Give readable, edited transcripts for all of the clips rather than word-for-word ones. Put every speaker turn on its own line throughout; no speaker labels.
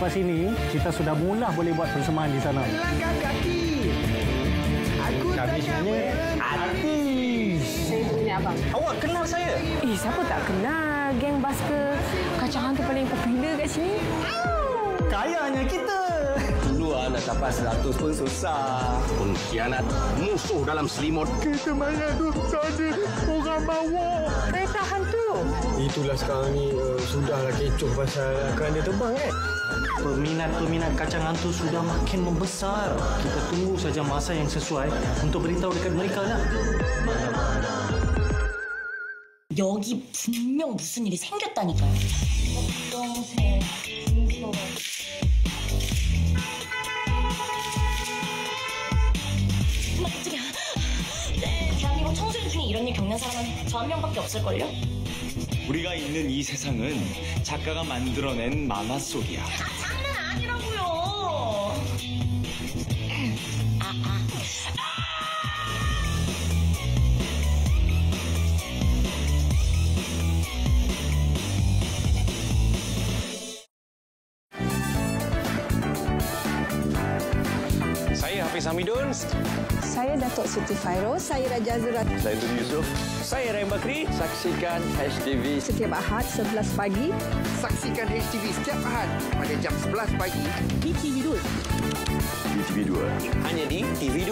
Selepas ini, kita sudah mula boleh buat persembahan di sana.
Langkah kaki. Aku
Kami sebenarnya artis.
Saya temannya abang.
Awak kenal saya?
Siapa tak kenal geng basker kacang hantu paling popular kat sini?
Kayanya kita.
Dulu nak dapat 100 pun susah. Pengkhianat, musuh dalam selimut.
Kita main duduk saja. Orang bawa.
Kereta hantu.
Itulah sekarang ni sudahlah kecoh pasal akan ada terbang kan.
Peminat-peminat kacang hantu sudah makin membesar. Kita tunggu saja masa yang sesuai untuk beritahu dekat mereka lah.
여기 분명 무슨 일이 생겼다니까요. 동생, 진솔. 깜짝이야. 대한민국 청소년 중에 이런 일 겪는 사람은 저 한 명밖에 없을걸요?
우리가 있는 이 세상은 작가가 만들어낸 만화 속이야.
장난 아니라고요.
Saya Hafiz Hamidun.
Saya Datuk Siti Fairuz. Saya Raja Azura.
Saya Tun Yusof.
Saya Rahim Bakri.
Saksikan HTV.
Setiap Ahad 11 pagi.
saksikan HTV setiap Ahad pada jam 11 pagi
Di TV2.
Di TV2.
Hanya di TV2.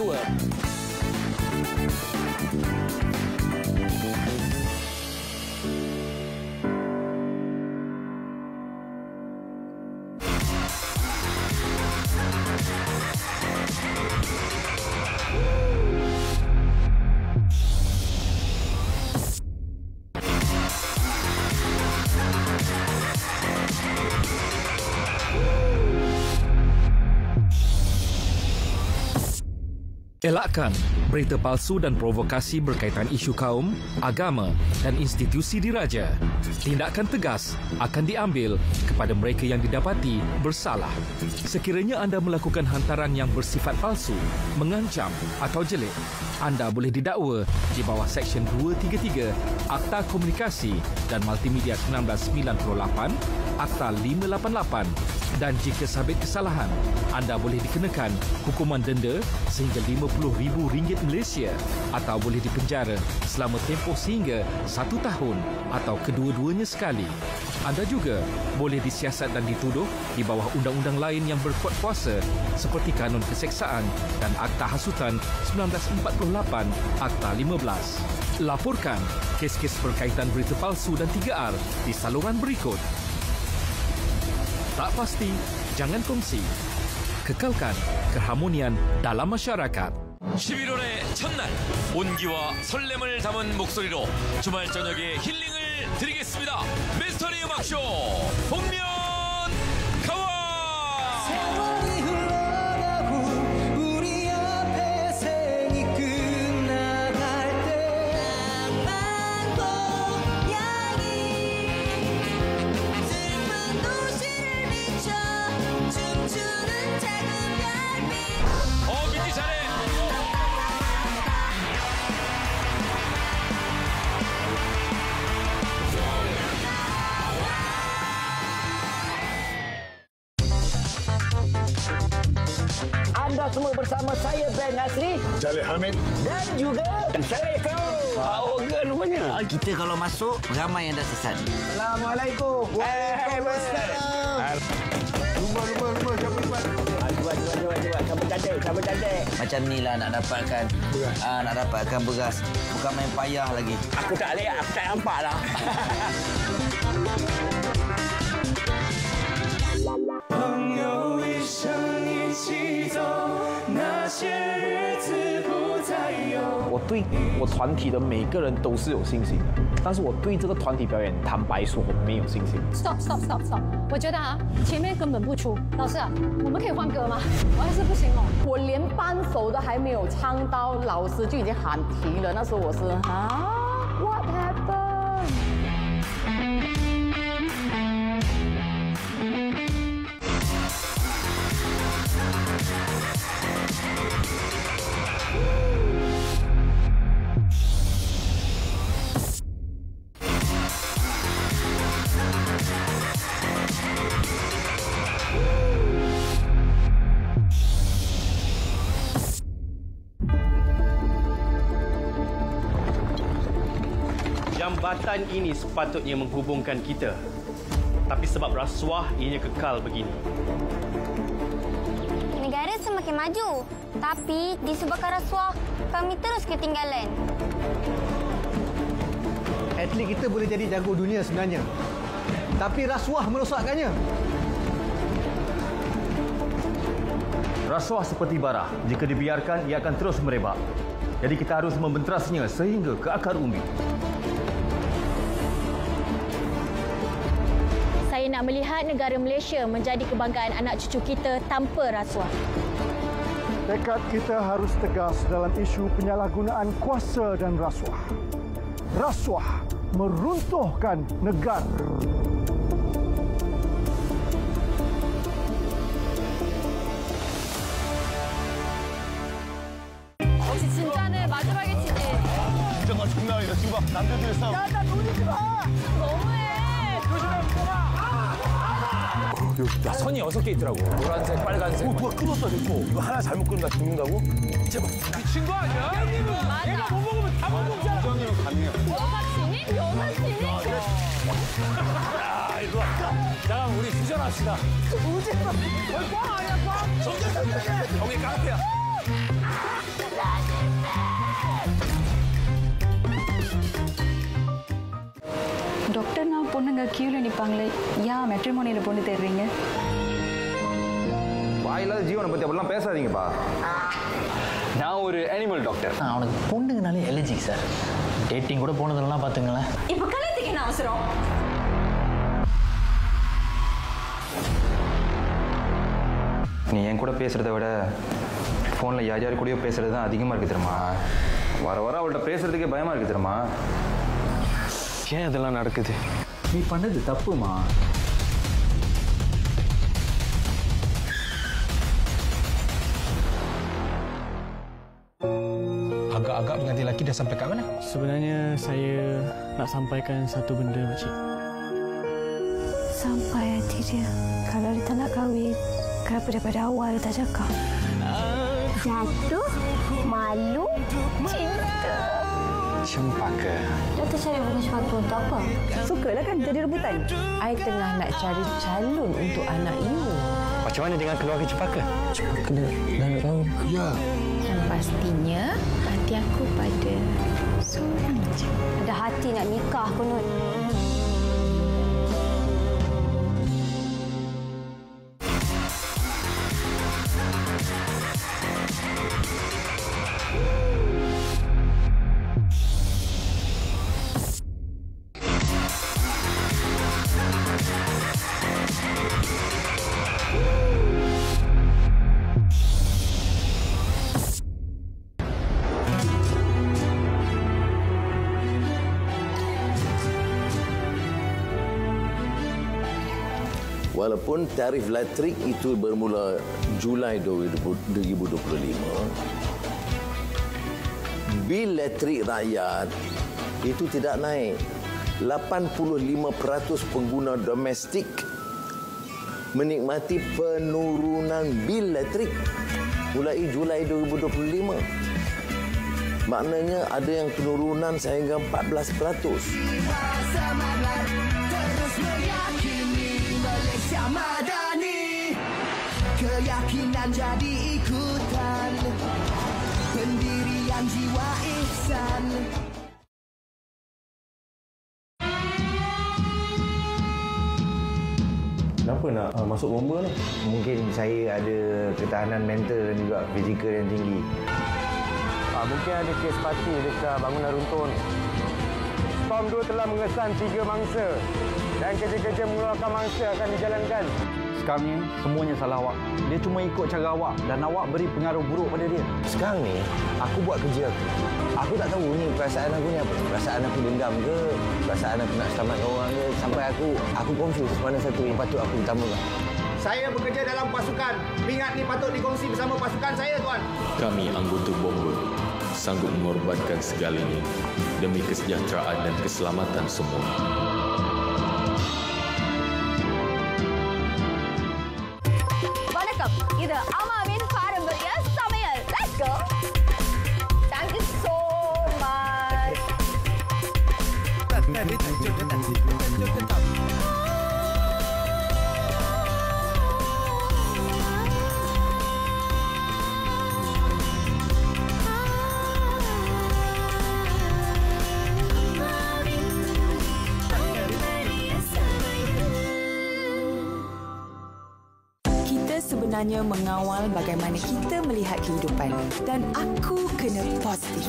Elakkan berita palsu dan provokasi berkaitan isu kaum, agama dan institusi diraja. Tindakan tegas akan diambil kepada mereka yang didapati bersalah. Sekiranya anda melakukan hantaran yang bersifat palsu, mengancam atau jelik, anda boleh didakwa di bawah Seksyen 233 Akta Komunikasi dan Multimedia 1998, Akta 588 dan jika sabit kesalahan, anda boleh dikenakan hukuman denda sehingga RM50,000 Malaysia atau boleh dipenjara selama tempoh sehingga 1 tahun atau kedua-duanya sekali. Anda juga boleh disiasat dan dituduh di bawah undang-undang lain yang berkuat kuasa seperti Kanun Keseksaan dan Akta Hasutan 1948, Akta 15. Laporkan kes-kes berkaitan berita palsu dan 3R di saluran berikut. Tak pasti, jangan kongsi. Kekalkan keharmonian dalam masyarakat.
11월의 첫날, 온기와 설렘을 담은 목소리로 주말 저녁에 힐링을 드리겠습니다. 미스터리 음악쇼 복면 가와.
세월이 흘러가고 우리 앞에 생이 끝나갈 때 까만 고양이 슬픈 도시를 비춰 춤추는 작은 별빛.
민지 잘해.
anda semua bersama saya Ben Nasri
Jalil Hamid
dan juga saya kau
Organ rupanya.
Kita kalau masuk, ramai yang dah sesat.
Assalamualaikum. Waalaikumsalam. Lumba siapa buat? Siapa cantik.
Macam ni lah nak dapatkan beras. Nak dapatkan beras. Bukan main payah lagi.
Aku tak lihat, aku tak nampak lah.
朋友一生一起走，那些日子不再有。
我对我团体的每个人都是有信心的，但是我对这个团体表演，坦白说我没有信心。
Stop. 我觉得前面根本不出。老师我们可以换歌吗？我还是不行哦。我连半首都还没有唱到，老师就已经喊停了。那时候我是What happened？
Jambatan ini sepatutnya menghubungkan kita. Tapi sebab rasuah, ianya kekal begini.
Negara semakin maju, tapi disebabkan rasuah, kami terus ketinggalan.
Atlet kita boleh jadi jago dunia sebenarnya. Tapi rasuah merosakkannya.
Rasuah seperti bara. Jika dibiarkan, ia akan terus merebak. Jadi kita harus membenterasnya sehingga ke akar umbi.
Saya nak melihat negara Malaysia menjadi kebanggaan anak cucu kita tanpa rasuah.
Tekad kita harus tegas dalam isu penyalahgunaan kuasa dan rasuah. Rasuah meruntuhkan negara.
역시 진짜는 마지막에 치지.
진짜가 장난 아니다. 지금 봐. 남자들의 싸움.
야, 나 놀리지 마. 너무해. 조심해, 무서워.
야, 선이 6개 있더라고. 노란색, 빨간색.
누가 끊었다, 대포. 이거 하나 잘못 끊는다 죽는다고?
제발. 미친 거 아니야?
맞아.
얘가 못 먹으면 다 못 먹잖아.
정이면 가능해요.
여사친이? 여사친이?
야, 이거. 자, 우리 휴전합시다.
우지 마. 꽝 아니야, 꽝.
정이 깡패야.
டாக்டர் நான் பொண்ணுங்க கியூல நிப்பாங்களே ஏன் மெட்ரிமோனியில் பொண்ணு தேடுறீங்க
வாயில்லாத ஜீவனை பற்றி அப்படிலாம் பேசாதீங்கப்பா.
நான் ஒரு அனிமல் டாக்டர்.
அவனுக்கு பொண்ணுங்கனாலே எலர்ஜிக் சார். டேட்டிங் கூட போனதெல்லாம் பார்த்துங்களேன்.
இப்போ கல்யாணத்துக்கு என்ன அவசரம்?
நீ என் கூட பேசுகிறத விட ஃபோனில் யார் யார் கூடயோ பேசுகிறது தான் அதிகமாக இருக்குது தெரியுமா? வர வர அவள்கிட்ட பேசுகிறதுக்கே பயமாக இருக்குது தெரியுமா?
ஏன் இதெல்லாம் நடக்குது?
நீ பண்ணது தப்புமா.
Agak-agak pengantin lelaki dah sampai kat mana?
Sebenarnya saya nak sampaikan satu benda, Makcik.
sampai hati dia kalau dia tak nak kahwin kenapa daripada awal dia tak cakap
jatuh malu cinta
Cempaka.
Datuk cari bukan sepatu untuk apa?
Sukalah kan jadi rebutan. I tengah nak cari calon untuk anak you.
Macam mana dengan keluarga Cempaka? Cempaka dah nak kahwin. Ya.
Yang pastinya hati aku pada seorang je.
Ada hati nak nikah konot.
Walaupun tarif elektrik itu bermula Julai 2025, bil elektrik rakyat itu tidak naik. 85% pengguna domestik menikmati penurunan bil elektrik mulai Julai 2025. Maknanya ada yang penurunan sehingga 14%.
Malaysia Madani, keyakinan jadi ikutan, pendirian jiwa ihsan.
Kenapa nak masuk bomba ni?
Mungkin saya ada ketahanan mental dan juga fizikal yang tinggi.
Mungkin ada kes parti dekat bangunan runtun. PAM 2 telah mengesan 3 mangsa dan kerja-kerja mengeluarkan mangsa akan dijalankan.
Sekarang ni semuanya salah awak. Dia cuma ikut cara awak dan awak beri pengaruh buruk pada dia.
Sekarang ni aku buat kerja aku. Aku tak tahu ni perasaan aku ni apa. Perasaan aku dendam ke? Perasaan aku nak selamatkan orang ke? Sampai aku confuse mana satu yang patut aku utamakan.
Saya bekerja dalam pasukan. Pingat ni patut dikongsi bersama pasukan saya, Tuan.
Kami anggota bomba sanggup mengorbankan segalanya demi kesejahteraan dan keselamatan semua.
வணக்கம் இது அம்மாவின் பாரம்பரிய சமையல். Let's go. Thank you so much.
sebenarnya mengawal bagaimana kita melihat kehidupan. Dan aku kena positif.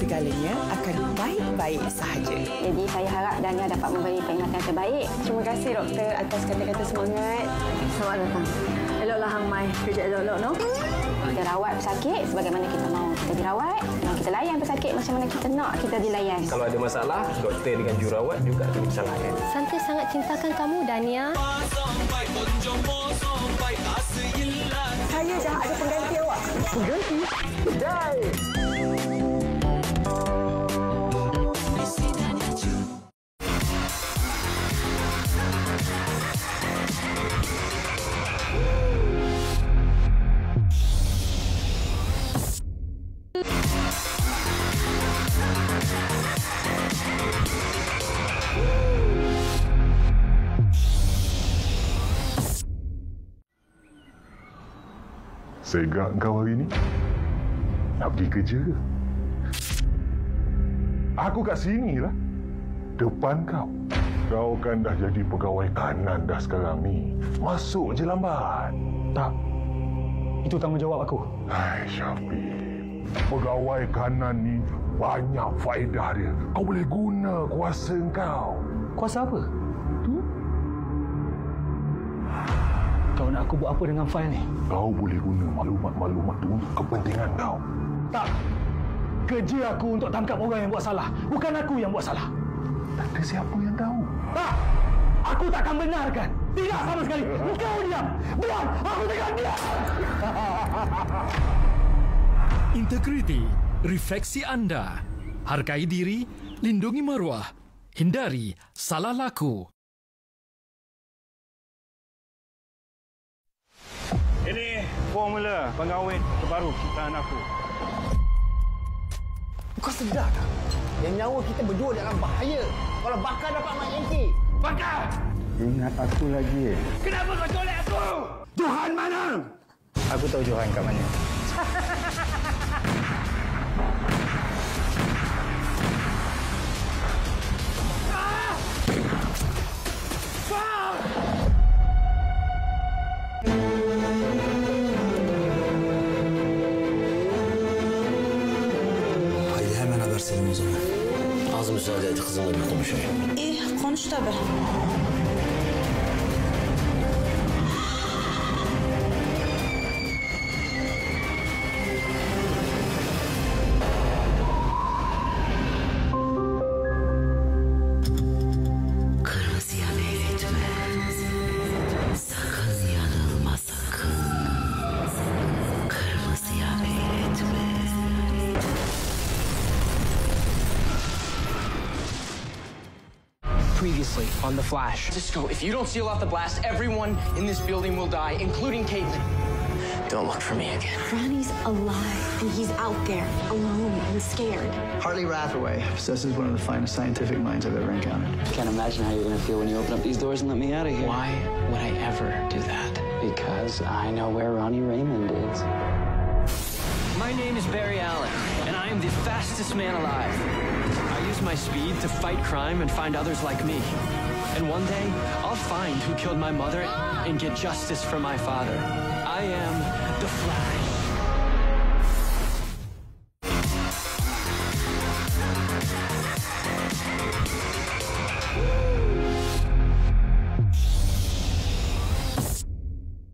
Segalanya akan baik-baik sahaja.
Jadi saya harap Dania dapat memberi peringatan terbaik. Terima kasih doktor atas kata-kata semangat. Selamat datang. Eloklah Hang Mai. Kerja elok-elok, no? Kita rawat pesakit sebagaimana kita mahu. Kita dirawat dan kita layan pesakit macam mana kita nak kita dilayan.
Kalau ada masalah, doktor dengan jururawat juga akan bisa layan.
Santa sangat cintakan kamu, Dania. Saya dah ada pengganti awak.
Pengganti? Kedai!
Saya gerak kau hari ni. Nak pergi kerja ke? Aku kat sini lah. Depan kau. Kau kan dah jadi pegawai kanan dah sekarang ni. Masuk je lambat.
Tak. Itu tanggungjawab aku.
Hai Syafiq. Pegawai kanan ni banyak faedah dia. Kau boleh guna kuasa kau.
Kuasa apa? Kau nak aku buat apa dengan fail ni?
Kau boleh guna maklumat-maklumat tu untuk kepentingan kau.
Tak. Kerja aku untuk tangkap orang yang buat salah. Bukan aku yang buat salah.
Tak ada siapa yang tahu.
Tak. Aku takkan benarkan. Tidak sama sekali. Kau diam. Diam. Aku takkan diam.
Integriti, refleksi anda. Hargai diri, lindungi maruah. Hindari salah laku.
Ini formula pengawin terbaru ciptaan aku.
Kau sedar tak? Yang nyawa kita berdua dalam bahaya. Kalau Bakar dapat Mak Yanki.
Bakar! Ingat aku lagi.
Kenapa kau tolak aku?
Johan mana? Aku tahu Johan kat mana.
o zaman. Az müsaade et kızımla bir konuşayım.
İyi, konuş tabii.
Kırmızıya meyletme. Sakın yanılma sakın. Kırmızıya meyletme.
Previously on The Flash. Cisco, if you don't seal off the blast, everyone in this building will die, including Caitlin.
Don't look for me again.
Ronnie's alive, and he's out there, alone and scared.
Hartley Rathaway possesses one of the finest scientific minds I've ever encountered.
I can't imagine how you're going to feel when you open up these doors and let me out of here. Why would I ever do that? Because I know where Ronnie Raymond is.
My name is Barry Allen, and I am the fastest man alive. I use my speed to fight crime and find others like me. And one day, I'll find who killed my mother and get justice for my father. I am the Flash.